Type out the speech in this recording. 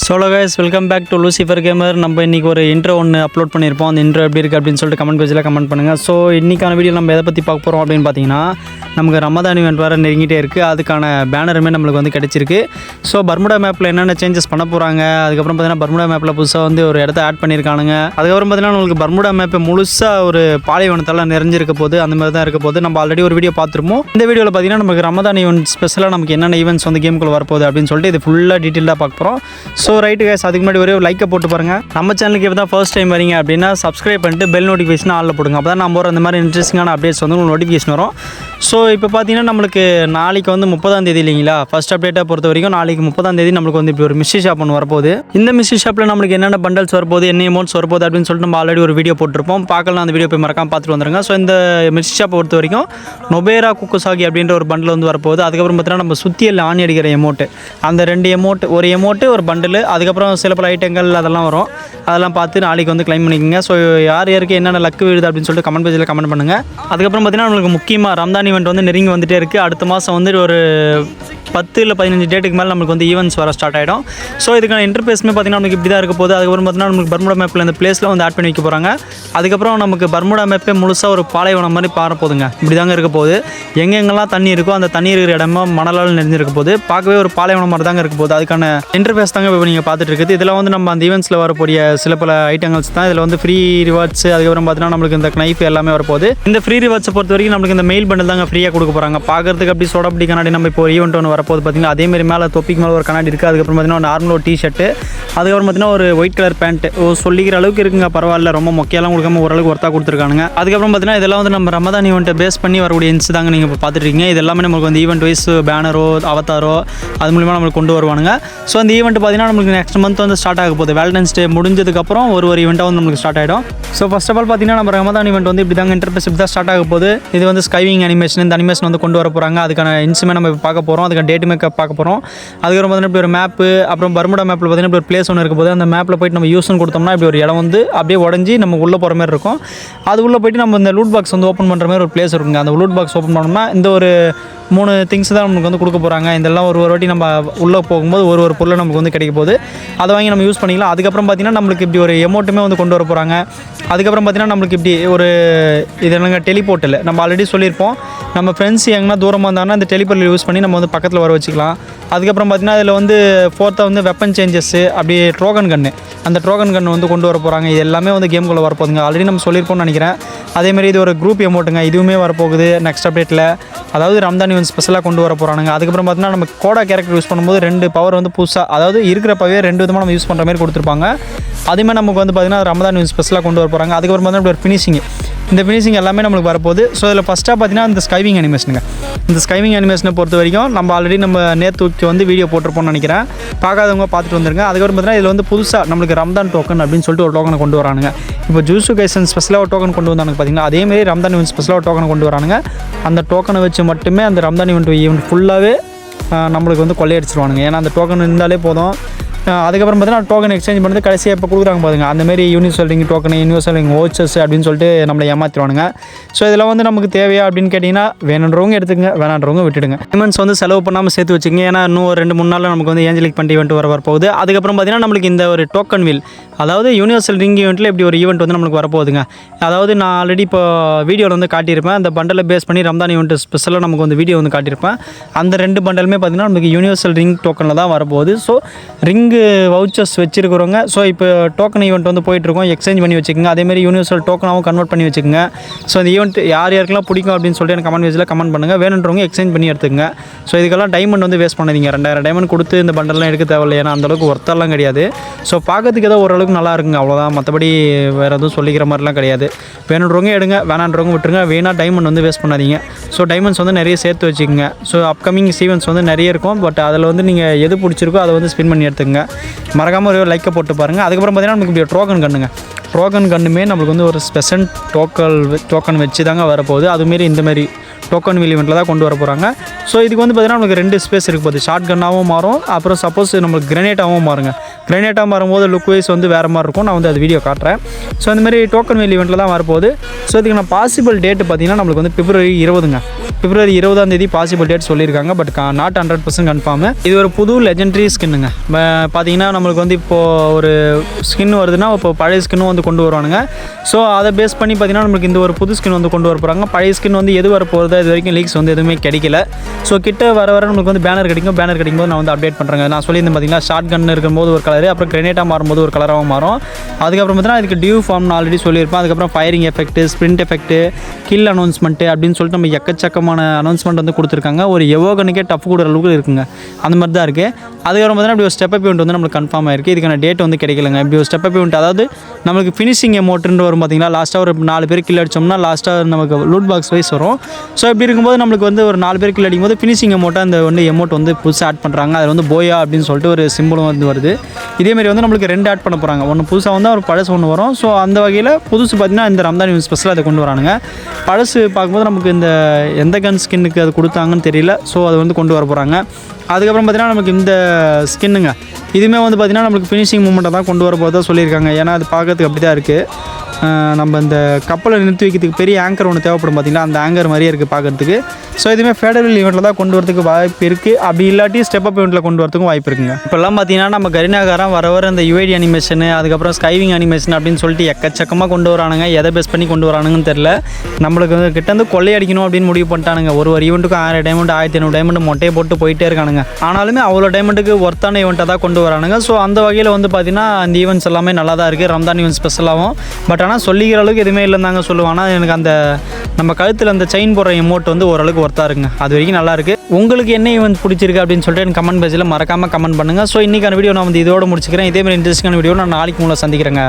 Hello guys, welcome back to Lucifer Gamer. நம்ம இன்னைக்கு ஒரு இன்ட்ரோ ஒன்று அப்லோட் பண்ணியிருப்போம். அந்த இன்ட்ரோ எப்படி இருக்குது அப்படின்னு சொல்லிட்டு கமெண்ட் பேஜில் கமெண்ட் பண்ணுங்கள். ஸோ இன்றைக்கான வீடியோ நம்ம எதை பற்றி பார்க்க போகிறோம் அப்படின்னு பார்த்தீங்கன்னா, நமக்கு ரமதான் ஈவெண்ட் வேறு நெருங்கிட்டே இருக்குது. அதுக்கான பேனருமே நம்மளுக்கு வந்து கிடச்சிருக்கு. ஸோ பர்முடா மேப்பில் என்னென்ன சேஞ்சஸ் பண்ண போகிறாங்க, அதுக்கப்புறம் பார்த்தீங்கன்னா பர்முடா மேப்பில் புதுசாக வந்து ஒரு இடத்த ஆட் பண்ணியிருக்கானுங்க. அதுக்கப்புறம் பார்த்தீங்கன்னா உங்களுக்கு பர்முடா மேப்பு முழுசாக ஒரு பாலைவனத்தால் நிறைஞ்சிருக்க போது, அந்த மாதிரி தான் இருக்க போது. நம்ம ஆல்ரெடி ஒரு வீடியோ பார்த்துருப்போம். இந்த வீடியோவில் பார்த்தீங்கன்னா நமக்கு ரமதான் ஈவெண்ட் ஸ்பெஷலாக நமக்கு என்னென்ன ஈவெண்ட்ஸ் வந்து கேமுக்குள்ளே வரப்போகுது அப்படின்னு சொல்லிட்டு இது ஃபுல்லாக டீட்டெயிலாக பார்க்க போகிறோம். ஸோ ரைட்டு கைஸ், அதுக்கு முன்னாடி ஒரே லைக்கை போட்டு பாருங்கள். நம்ம சேனலுக்கு இப்போ தான் ஃபர்ஸ்ட் டைம் வரீங்க அப்படின்னா சப்ஸ்கிரைப் பண்ணிட்டு பெல் நோட்டிஃபிகேஷன் ஆளில் போடுங்க. அப்போ தான் நம்ம போகிற அந்த மாதிரி இன்ட்ரெஸ்டிங்கான அப்டேட்ஸ் வந்து உங்களுக்கு நோட்டிஃபிகேஷன் வரும். ஸோ இப்போ பார்த்தீங்கன்னா நம்மளுக்கு நாளைக்கு வந்து 30ஆம் தேதி இல்லைங்களா, ஃபஸ்ட் அப்டேட்டை பொறுத்த வரைக்கும் நாளைக்கு 30ஆம் தேதி நம்மளுக்கு வந்து இப்படி ஒரு மிஸ்ட்ரி ஷாப் ஒன்று வரப்போகுது. இந்த மிஸ்ட்ரி ஷாப்பில் நம்மளுக்கு என்னென்ன பண்டல்ஸ் வரப்போகுது, என்ன அமௌண்ட்ஸ் வரப்போகுது அப்படின்னு சொல்லிட்டு நம்ம ஆல்ரெடி ஒரு வீடியோ போட்டிருப்போம். பார்க்கலாம், அந்த வீடியோ போய் மறக்காம பார்த்துட்டு வந்துருங்க. ஸோ இந்த மிஸ்ட்ரி ஷாப்பை பொறுத்த வரைக்கும் நொபேரா குக்குசாகி அப்படின்ற ஒரு பண்டில் வந்து வரப்போகுது. அதுக்கப்புறம் பார்த்தீங்கன்னா நம்ம சுற்றியில் ஆணி அடிக்கிற எமௌண்ட்டு, அந்த 2 எமௌண்ட், ஒரு எமௌண்ட்டு ஒரு பண்டில், அதுக்கப்புறம் சில பல ஐட்டங்கள் அதெல்லாம் வரும். அதெல்லாம் பார்த்து நாளைக்கு வந்து கிளைம் பண்ணிக்கோங்க. ஸோ யார் யாருக்கு என்னென்ன லக்கு விழுது அப்படின்னு சொல்லிட்டு கமெண்ட் பேஜில் கமெண்ட் பண்ணுங்கள். அதுக்கப்புறம் பார்த்தீங்கன்னா நம்மளுக்கு முக்கியமாக ரம்தான் ஈவெண்ட் வந்து நெருங்கி வந்துட்டே இருக்குது. அடுத்த மாதம் வந்து ஒரு 10 இல்லை 15 டேட்டுக்கு மேலே நம்மளுக்கு வந்து ஈவெண்ட்ஸ் வர ஸ்டார்ட் ஆகிடும். ஸோ இதுக்கான இன்டர்ஃபேஸுமே பார்த்தீங்கன்னா நமக்கு இப்படி தான் இருக்க போகுது. அதுக்கப்புறம் பார்த்தீங்கன்னா நமக்கு பர்முடா மேப்பில் இந்த பிளேஸில் வந்து ஆட் பண்ணி வைக்க போகிறாங்க. அதுக்கப்புறம் நமக்கு பர்முடா மேப்பே முழுசாக ஒரு பாலைவனம் மாதிரி பார போதுங்க. இப்படி தாங்க இருக்க போகுது. எங்கெங்கெல்லாம் தண்ணி இருக்கோ அந்த தண்ணி இருக்கிற இடமா மணலால் நிறைஞ்சிருக்க போகுது. பார்க்கவே ஒரு பாலைவனம் மாதிரி தாங்க இருக்க போகுது. அதுக்கான இன்டர்ஃபேஸ் தாங்க இப்போ நீங்கள் பார்த்துட்டு இருக்குது. இதில் வந்து நம்ம அந்த ஈவெண்ட்ஸில் வரக்கூடிய சில பல ஐட்டங்கள்ஸ் தான். இதில் வந்து ஃப்ரீ ரிவார்ட்ஸ், அதுக்கப்புறம் பார்த்தீங்கன்னா நம்மளுக்கு இந்த நைஃப் எல்லாமே வரப்போகுது. இந்த ஃப்ரீ ரிவார்ட்ஸை பொறுத்த வரைக்கும் நம்மளுக்கு இந்த மெயில் பண்டில் தாங்க ஃப்ரீயாக கொடுக்க போகிறாங்க. பார்க்கறதுக்கு அப்படி சோடாப்படி கண்ணாடி நம்ம இப்போ ஒரு ஈவெண்ட் ஒன்று வரப்போகுது பார்த்தீங்கன்னா, அதேமாதிரி மேலே தொப்பிக்கு மேலே ஒரு கண்ணாடி இருக்குது. அதுக்கப்புறம் பார்த்தீங்கன்னா நார்மல் ஒரு டிஷர்ட்டு, அதுக்கப்புறம் பார்த்தீங்கன்னா ஒரு ஒயிட் கலர் பேண்ட் சொல்லிக்கிற அளவுக்கு இருக்குங்க. பரவாயில்ல, ரொம்ப மொக்கையெல்லாம் கொடுக்காம ஓரளவுக்கு ஒர்த்தாக கொடுத்துருக்கானுங்க. அதுக்கப்புறம் பார்த்தீங்கன்னா இதெல்லாம் வந்து நம்ம ரமதான் ஈவெண்ட்டை பேஸ் பண்ணி வரக்கூடிய இன்ஸ் தாங்க நீங்கள் இப்போ பார்த்துருக்கீங்க. இது எல்லாமே நமக்கு வந்து ஈவெண்ட் வைஸ் பேனரோ அவதாரோ அது மூலிமா நம்மளுக்கு கொண்டு வருவானுங்க. ஸோ அந்த ஈவெண்ட் பார்த்தீங்கன்னா நம்மளுக்கு நெக்ஸ்ட் மந்த் வந்து ஸ்டார்ட் ஆக போகுது. வேலண்டைன்ஸ் டே முடிஞ்சதுக்கப்புறம் ஒரு ஈவெண்ட்டாக வந்து நம்மளுக்கு ஸ்டார்ட் ஆகிடும். ஸோ ஃபர்ஸ்ட் ஆஃப் ஆல் பார்த்தீங்கன்னா நம்ம ரமதான் ஈவெண்ட் வந்து இப்படி தாங்க இன்டர்ஃபேஸ் இப்படி தான் ஸ்டார்ட் ஆக போகுது. இது வந்து ஸ்கைவிங் அனிமேஷன், இந்த அனிமேஷன் வந்து கொண்டு வர போகிறாங்க. அதுக்கான இன்ஸுமே நம்ம இப்போ பார்க்க போகிறோம். அதுக்கான டேட்டுமே பார்க்க போகிறோம். அதுக்கப்புறம் பார்த்தீங்கன்னா இப்படி ஒரு மேப்பு, அப்புறம் பர்முடா மேப்பில் பார்த்தீங்கன்னா இப்படி ஒரு பிளேஸ் ஒன்று இருக்க போது. அந்த மேப்பில் போய்ட்டு நம்ம யூஸ்னு கொடுத்தோம்னா இப்படி ஒரு இடம் வந்து அப்படியே உடஞ்சி நம்ம உள்ளே போகிற மாதிரி இருக்கும். அது உள்ளே போய்ட்டு நம்ம இந்த லூட் பாக்ஸ் வந்து ஓப்பன் பண்ணுற மாதிரி ஒரு பிளேஸ் இருக்குங்க. அந்த லூட் பாக்ஸ் ஓப்பன் பண்ணோம்னா இந்த ஒரு 3 திங்ஸ் தான் நமக்கு வந்து கொடுக்க போகிறாங்க. இதெல்லாம் ஒரு வாட்டி நம்ம உள்ளே போகும்போது ஒரு பொருளை நமக்கு வந்து கிடைக்க போகுது. அதை வாங்கி நம்ம யூஸ் பண்ணிக்கலாம். அதுக்கப்புறம் பார்த்தீங்கன்னா நம்மளுக்கு இப்படி ஒரு எமௌண்ட்டுமே வந்து கொண்டு வர போகிறாங்க. அதுக்கப்புறம் பார்த்தீங்கன்னா நம்மளுக்கு இப்படி ஒரு இது என்னங்க டெலிபோர்ட்டில் நம்ம ஆல்ரெடி சொல்லியிருப்போம். நம்ம ஃப்ரெண்ட்ஸ் எங்கன்னா தூரமாக இருந்தாங்கன்னா இந்த டெலிபோர்ட்டில் யூஸ் பண்ணி நம்ம வந்து பக்கத்தில் வர வச்சுக்கலாம். அதுக்கப்புறம் பார்த்தீங்கன்னா அதில் வந்து 4th வந்து வெப்பன் சேஞ்சஸ்ஸு, அப்படியே ட்ரோகன் கன்று, அந்த ட்ரோகன் கன்று வந்து கொண்டு வர போகிறாங்க. இது எல்லாமே வந்து கேமுக்குள்ளே வரப்போகுதுங்க. ஆல்ரெடி நம்ம சொல்லியிருப்போம்னு நினைக்கிறேன். அதேமாதிரி இது ஒரு குரூப் எமௌண்ட்டுங்க, இதுவுமே வரப்போகுது நெக்ஸ்ட் அப்டேட்டில். அதாவது ரம்தான் ஈவெண்ட் ஸ்பெஷலாக கொண்டு வர போகிறானுங்க. அதுக்கப்புறம் பார்த்தீங்கன்னா நம்ம கோடா கேரக்டர் யூஸ் பண்ணும்போது 2 பவர் வந்து புதுசாக, அதாவது இருக்கிற பவர் 2 விதமாக நம்ம யூஸ் பண்ணுற மாதிரி கொடுத்துருப்பாங்க. அதுவுமே நமக்கு வந்து பார்த்தீங்கன்னா ரமதான் ஈவெண்ட் ஸ்பெஷலாக கொண்டு வர போகிறாங்க. அதுக்கப்புறம் பார்த்தீங்கன்னா ஒரு ஃபினிஷிங், இந்த ஃபினிஷிங் எல்லாமே நம்மளுக்கு வரப்போகுது. ஸோ இதில் ஃபஸ்ட்டாக பார்த்தீங்கன்னா இந்த ஸ்கைவிங் அனிமேஷனுங்க. இந்த ஸ்கைவிங் அனிமேஷனை பொறுத்த வரைக்கும் நம்ம ஆல்ரெடி நம்ம நேற்றுக்கு வந்து வீடியோ போட்டிருப்போம்னு நினைக்கிறேன். பார்க்காதவங்க பார்த்துட்டு வந்துருங்க. அதுக்கப்புறம் பார்த்தீங்கன்னா இதில் வந்து புதுசாக நம்மளுக்கு ரம்தான் டோக்கன் அப்படின்னு சொல்லிட்டு ஒரு டோக்கனை கொண்டு வரானுங்க. இப்போ ஜூசு கைசன் ஸ்பெஷலாக ஒரு டோக்கன் கொண்டு வந்தானுங்க பார்த்தீங்கன்னா, அதேமாதிரி ரம்தான் ஈவெண்ட் ஸ்பெஷலாக ஒரு டோக்கனை கொண்டு வரானுங்க. அந்த டோக்கனை வச்சு மட்டுமே அந்த ரம்தான் ஈவெண்ட் ஃபுல்லாகவே நம்மளுக்கு வந்து கொள்ளையடிச்சிருவானுங்க. ஏன்னா அந்த டோக்கன் இருந்தாலே போதும். அதுக்கப்புறம் பார்த்தீங்கன்னா டோக்கன் எக்ஸ்சேஞ்ச் பண்ணுறது கடைசியாக இப்போ கொடுக்குறாங்க பாருங்க, அந்தமாரி universal ring token, universal ring ஓச்சஸ் அப்படின்னு சொல்லிட்டு நம்மளை ஏமாற்றிடுவானுங்க. ஸோ இதெல்லாம் வந்து நமக்கு தேவையா அப்படின்னு கேட்டிங்கன்னா, வேணுன்றவங்க எடுத்துக்கங்க, வேணான்றவங்க விட்டுடுங்க. டைமண்ட்ஸ் வந்து செலவு பண்ணாமல் சேர்த்து வச்சுக்கோங்க. ஏன்னா இன்னும் ஒரு 2-3 நாளில் நமக்கு வந்து ஏஞ்சலிக் பண்ணி ஈவெண்ட் வரப்போகுது. அதுக்கப்புறம் பார்த்தீங்கன்னா நம்மளுக்கு இந்த ஒரு டோக்கன் வீல், அதாவது யூனிவர்சல் ரிங் ஈவெண்ட்டில் இப்படி ஒரு ஈவெண்ட் வந்து நம்மளுக்கு வரப்போகுதுங்க. அதாவது நான் ஆல்ரெடி இப்போ வீடியோவில் வந்து காட்டியிருப்பேன். அந்த பண்டலை பேஸ் பண்ணி ரம்தான் ஈவெண்ட் ஸ்பெஷலாக நமக்கு வந்து வீடியோ வந்து காட்டியிருப்பேன். அந்த 2 பண்டலுமே பார்த்தீங்கன்னா நமக்கு யூனிவர்சல் ரிங் டோக்கனில் தான் வரப்போகுது. ஸோ ரிங்கு வவுச்சர்ஸ் வச்சிருக்கிறவங்க, ஸோ இப்போ டோக்கன் ஈவெண்ட் வந்து போயிட்டுருக்கோம், எக்ஸ்சேஞ்ச் பண்ணி வச்சுக்கோங்க. அதேமாதிரி யூனிவர்சல் டோக்கனாகவும் கன்வெர்ட் பண்ணி வச்சுக்கோங்க. ஸோ இந்த ஈவெண்ட் யார் யாருக்கெல்லாம் பிடிக்கும் அப்படின்னு சொல்லிட்டு எனக்கு கமெண்ட் பேஜில் கமெண்ட் பண்ணுங்கள். வேணுன்றவங்க எக்ஸ்சேஞ்ச் பண்ணி எடுத்துக்கங்க. ஸோ இதுக்கெல்லாம் டைமண்ட் வந்து வேஸ்ட் பண்ணாதீங்க. 2000 டைமண்ட் கொடுத்து இந்த பண்டல்லாம் எடுக்க தேவையில்லை. ஏன்னா அந்தளவுக்கு ஒர்த்தெல்லாம் கிடையாது. ஸோ பார்க்கறதுக்கு ஏதோ ஓரளவுக்கு நல்லா இருக்குங்க, அவ்வளோதான். மற்றபடி வேறு எதுவும் சொல்லிக்கிற மாதிரிலாம் கிடையாது. வேணுன்றவங்க எடுங்க, வேணான்றவங்க விட்டுருங்க. வேணால் டைமண்ட் வந்து வேஸ்ட் பண்ணாதீங்க. ஸோ டைமண்ட்ஸ் வந்து நிறைய சேர்த்து வச்சுக்கோங்க. ஸோ அப்கமிங் ஈவெண்ட்ஸ் வந்து நிறைய இருக்கும். பட் அதில் வந்து நீங்கள் எது பிடிச்சிருக்கோ அதை வந்து ஸ்பின் பண்ணி எடுத்துக்கங்க. மறக்காமல் ஒரு லைக்கை போட்டு பாருங்கள். அதுக்கப்புறம் பார்த்தீங்கன்னா நமக்கு இப்படி ட்ரோகன் கண்ணுங்க, ட்ரோகன் கன்னுமே நம்மளுக்கு வந்து ஒரு ஸ்பெஷல் டோக்கன் வச்சு தாங்க வரப்போகுது. அதுமாரி இந்தமாரி டோக்கன் வீல் ஈவெண்ட்டில் தான் கொண்டு வர போகிறாங்க. ஸோ இதுக்கு வந்து பார்த்திங்கன்னா நமக்கு 2 ஸ்பேஸ் இருக்க போகுது. ஷார்ட் கன்னாகவும் மாறும், அப்புறம் சப்போஸ் நம்மளுக்கு கிரனேட்டாகவும் மாறுங்க. கிரனேட்டாக மாறும்போது லுக் வைஸ் வந்து வேறு மாதிரி இருக்கும். நான் வந்து அது வீடியோ காட்டுறேன். ஸோ அந்த மாதிரி டோக்கன் வீல் ஈவெண்ட்டில் தான் வரப்போகுது. ஸோ இதுக்கு நான் பாசிபிள் டேட்டு பார்த்திங்கன்னா நம்மளுக்கு வந்து February 20ங்க. February 20 பாசிபிள் டேட் சொல்லியிருக்காங்க. But not 100% confirm. இது ஒரு புது லெஜெண்டரி ஸ்கின்னுங்க. பார்த்தீங்கன்னா நம்மளுக்கு வந்து இப்போது ஒரு ஸ்கின் வருதுன்னா இப்போ பழைய ஸ்கின்னும் வந்து கொண்டு வருவானுங்க. ஸோ அதை பேஸ் பண்ணி பார்த்திங்கன்னா நம்மளுக்கு இந்த ஒரு புது ஸ்கின் வந்து கொண்டு வர போகிறாங்க. பழைய ஸ்கின் வந்து எது வர போகிறதோ இது வரைக்கும் லீக்ஸ் வந்து எதுவுமே கிடைக்கல. ஸோ கிட்ட வர நம்மளுக்கு வந்து பேனர் கிடைக்கும்போது நான் வந்து அப்டேட் பண்ணுறேங்க. நான் சொல்லியிருந்தேன் பார்த்தீங்கன்னா ஷார்ட் கன் இருக்கும்போது ஒரு கலரு, அப்புறம் கிரெனேட்டாக மாறும்போது ஒரு கலராக மாறும். அதுக்கப்புறம் பார்த்தீங்கன்னா இதுக்கு டியூ ஃபார்ம்னு ஆல்ரெடி சொல்லியிருப்பேன். அதுக்கப்புறம் firing effect, sprint effect, kill announcement அப்படின்னு சொல்லிட்டு நம்ம எக்கச்சக்கமான அனௌன்ஸ்மெண்ட் வந்து கொடுத்துருக்காங்க. ஒரு எவோகனுக்கே டஃப் கொடுக்குற அளவுக்கு இருக்குங்க. அந்த மாதிரி தான் இருக்குது. அதுக்கப்புறம் பார்த்தீங்கன்னா இப்படி ஒரு ஸ்டெப் அப் ஈவெண்ட் வந்து நம்மளுக்கு கன்ஃபார்ம் ஆயிருக்கு. இதுக்கான டேட் வந்து கிடைக்கலங்க. இப்படி ஒரு ஸ்டெப் அப் ஈவெண்ட், அதாவது நம்மளுக்கு ஃபினிஷிங் எமௌண்ட்டுன்னு வரும் பார்த்தீங்களா. லாஸ்ட்டாக ஒரு 4 பேர் கில் அடிச்சோம்னா லாஸ்ட்டாக நமக்கு லூட் பாக்ஸ் வைஸ் வரும். ஸோ இப்படி இருக்கும்போது நம்மளுக்கு வந்து ஒரு 4 பேர் கில் அடிக்கும்போது ஃபினிஷிங் எமௌண்ட்டாக அந்த வந்து எமௌண்ட் வந்து புதுசாக ஆட் பண்ணுறாங்க. அதில் வந்து போயா அப்படின்னு சொல்லிட்டு ஒரு சிம்பிளும் வந்து வருது. இதேமாரி வந்து நம்மளுக்கு 2 ஆட் பண்ண போகிறாங்க. ஒன்று புதுசாக வந்து ஒரு பழசு ஒன்று வரும். ஸோ அந்த வகையில் புதுசு பார்த்திங்கன்னா இந்த ரம்ஜான் ஈவெண்ட் ஸ்பெஷலாக அதை கொண்டு வரானுங்க. பழசு பார்க்கும்போது நமக்கு இந்த எந்த கன் ஸ்கின்னுக்கு அது கொடுத்தாங்கன்னு தெரியல. ஸோ அது வந்து கொண்டு வர போகிறாங்க. அதுக்கப்புறம் பார்த்திங்கன்னா நமக்கு இந்த ஸ்கின்னுங்க இதுவுமே வந்து பார்த்திங்கன்னா நம்மளுக்கு ஃபினிஷிங் மூமெண்ட்டை தான் கொண்டு வர போகிறதா சொல்லியிருக்காங்க. ஏன்னா அது பார்க்கறதுக்கு அப்படி தான் இருக்குது. நம்ம இந்த கப்பலை நிறுத்தி வைக்கிறதுக்கு பெரிய ஆங்கர் ஒன்று தேவைப்படும் பார்த்திங்கன்னா, அந்த ஆங்கர் மாதிரியே இருக்குது பார்க்குறதுக்கு. ஸோ இதுவுமே ஃபேடரல் ஈவெண்ட்டில் தான் கொண்டு வரதுக்கு வாய்ப்பு இருக்குது. அப்படி இல்லாட்டி ஸ்டெப் அப் ஈவெண்ட்டில் கொண்டு வரதுக்கும் வாய்ப்பு இருக்குங்க. இப்போல்லாம் பார்த்திங்கன்னா நம்ம கரினாகாரம் வர இந்த யுஐடி அனிமேஷனு, அதுக்கப்புறம் ஸ்கைவிங் அனிமேஷன் அப்படின்னு சொல்லிட்டு எக்கச்சக்கமாக கொண்டு வரானுங்க. எதை பேஸ் பண்ணி கொண்டு வரானுங்கன்னு தெரில. நம்மளுக்கு கிட்ட வந்து கொள்ளையடிக்கணும் அப்படின்னு முடிவு பண்ணிட்டானுங்க. ஒரு ஈவெண்ட்டுக்கும் 1000 டைமண்ட் 1500 டைமண்ட் மொட்டையை போட்டு போயிட்டே இருக்கானுங்க. ஆனாலுமே அவ்வளோ டைமண்ட்டுக்கு ஒர்த்தான ஈவெண்ட்டை தான் கொண்டு வரானுங்க. ஸோ அந்த வகையில் வந்து பார்த்திங்கன்னா அந்த ஈவெண்ட்ஸ் எல்லாமே நல்லா தான் இருக்குது. ரம்ஜான் ஈவெண்ட் ஸ்பெஷலாகவும். பட் ஆனால் சொல்லிக்கிற அளவுக்கு எதுவுமே இல்லைந்தாங்க சொல்லுவாங்க. ஆனால் எனக்கு அந்த நம்ம கழுத்தில் அந்த செயின் போடுற எமௌண்ட் வந்து ஓரளவுக்கு ஒர்த்தாக இருக்குங்க. அது வரைக்கும் நல்லாயிருக்கு. உங்களுக்கு என்ன ஈவெண்ட் பிடிச்சிருக்கு அப்படின்னு சொல்லிட்டு எனக்கு கமெண்ட் பேஜில் மறக்காமல் கமெண்ட் பண்ணுங்கள். ஸோ இன்றைக்கான வீடியோ நான் வந்து இதோட முடிச்சுக்கிறேன். இதேமாதிரி இன்ட்ரெஸ்டிங்கான வீடியோ நான் நாளைக்கு உங்களை சந்திக்கிறேங்க.